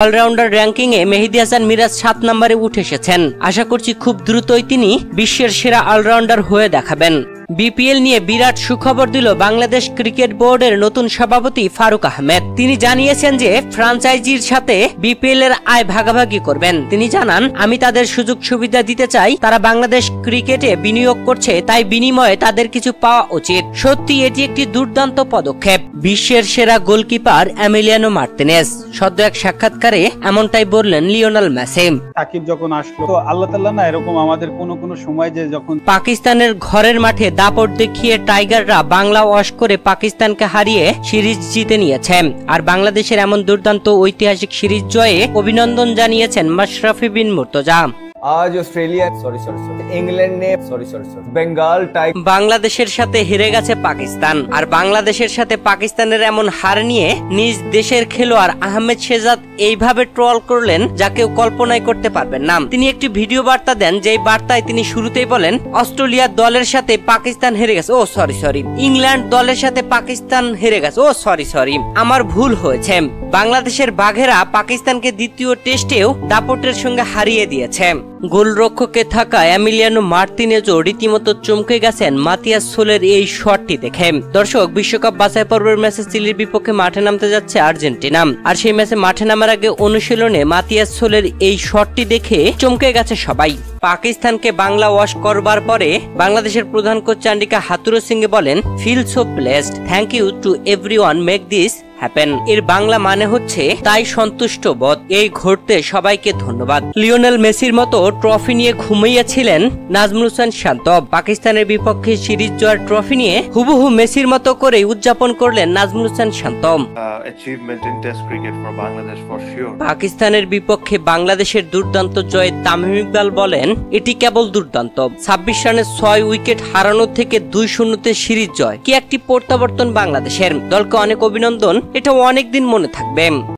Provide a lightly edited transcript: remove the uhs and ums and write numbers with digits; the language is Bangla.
অলরাউন্ডার র্যাঙ্কিংয়ে মেহেদী হাসান মিরাজ 7 নম্বরে উঠে এসেছেন। আশা করছি খুব দ্রুতই তিনি বিশ্বের সেরা অলরাউন্ডার হয়ে দেখাবেন। বিপিএল নিয়ে বিরাট সুখবর দিল বাংলাদেশ ক্রিকেট বোর্ডের নতুন সভাপতি ফারুক আহমেদ। তিনি জানিয়েছেন যে ফ্র্যাঞ্চাইজির সাথে বিপিএল এর আয় ভাগাভাগি করবেন। তিনি জানান, আমি তাদের সুযোগ সুবিধা দিতে চাই। তারা বাংলাদেশ ক্রিকেটে বিনিয়োগ করছে, তাই বিনিময়ে তাদের কিছু পাওয়া উচিত। সত্যি এটি একটি দুর্দান্ত পদক্ষেপ। বিশ্বের সেরা গোলকিপার এমিলিয়ানো মার্তিনেজ সদ্য এক সাক্ষাৎকারে এমনটাই বললেন লিওনেল মেসি। সাকিব যখন আসলো তো আল্লাহ তাআলা না এরকম আমাদের কোন সময় যে যখন পাকিস্তানের ঘরের মাঠে দাপট দেখিয়ে টাইগাররা বাংলা ওয়াশ করে পাকিস্তানকে হারিয়ে সিরিজ জিতে নিয়েছে। আর বাংলাদেশের এমন দুর্দান্ত ঐতিহাসিক সিরিজ জয়ে অভিনন্দন জানিয়েছেন মাশরাফি বিন মুর্তজা। आज ऑस्ट्रेलिया इंग्लैंड ने बेंगाल टाइगर বাংলাদেশের সাথে হেরে গেছে পাকিস্তান। আর বাংলাদেশের সাথে পাকিস্তানের এমন হার নিয়ে নিজ দেশের খেলোয়াড় আহমেদ শেহজাদ এইভাবে ট্রল করলেন যা কেউ কল্পনাই করতে পারবেন না। তিনি একটি ভিডিও বার্তা দেন, যেই বার্তায় তিনি শুরুতেই বলেন, অস্ট্রেলিয়া দলের সাথে পাকিস্তান হেরে গেছে, ও সরি ইংল্যান্ড দলের সাথে পাকিস্তান হেরে গেছে, ও সরি আমার ভুল হয়েছে। বাংলাদেশের বাঘেরা পাকিস্তানকে দ্বিতীয় টেস্টেও দাপটের সঙ্গে হারিয়ে দিয়েছে। গোলরক্ষকে থাকা এমিলিয়ানো মার্তিনেজও রীতিমতো চমকে গেছেন মাতিয়াস সোলের এই শটটি দেখে। দর্শক, বিশ্বকাপ বাছাই পর্বের ম্যাচে চিলির বিপক্ষে মাঠে নামতে যাচ্ছে আর্জেন্টিনা। আর সেই ম্যাচে মাঠে নামার আগে অনুশীলনে মাতিয়াস সোলের এই শটটি দেখে চমকে গেছে সবাই। পাকিস্তানকে বাংলা ওয়াশ করবার পরে বাংলাদেশের প্রধান কোচ চান্ডিকা হাথুরু সিং বলেন, feel so blessed, thank you to everyone make this happen. এর বাংলা মানে হচ্ছে তাই সন্তুষ্ট বোধ, এই ঘটতে সবাইকে ধন্যবাদ। লিওনেল মেসির মতো ট্রফি নিয়ে ঘুমিয়েছিলেন নাজমুল হোসেন শান্ত। পাকিস্তানের বিপক্ষে সিরিজ জয়ের ট্রফি নিয়ে হুবহু মেসির মতো করে উদযাপন করলেন নাজমুল হোসেন শান্ত। পাকিস্তানের বিপক্ষে বাংলাদেশের দুর্দান্ত জয়ে তামিম ইকবাল বলেন, এটি কেবল দুর্দান্ত। 26 রানে 6 উইকেট হারানো থেকে 2-0 সিরিজ জয়, কি একটি প্রত্যাবর্তন বাংলাদেশের। দলকে অনেক অভিনন্দন, এটা অনেকদিন মনে থাকবে।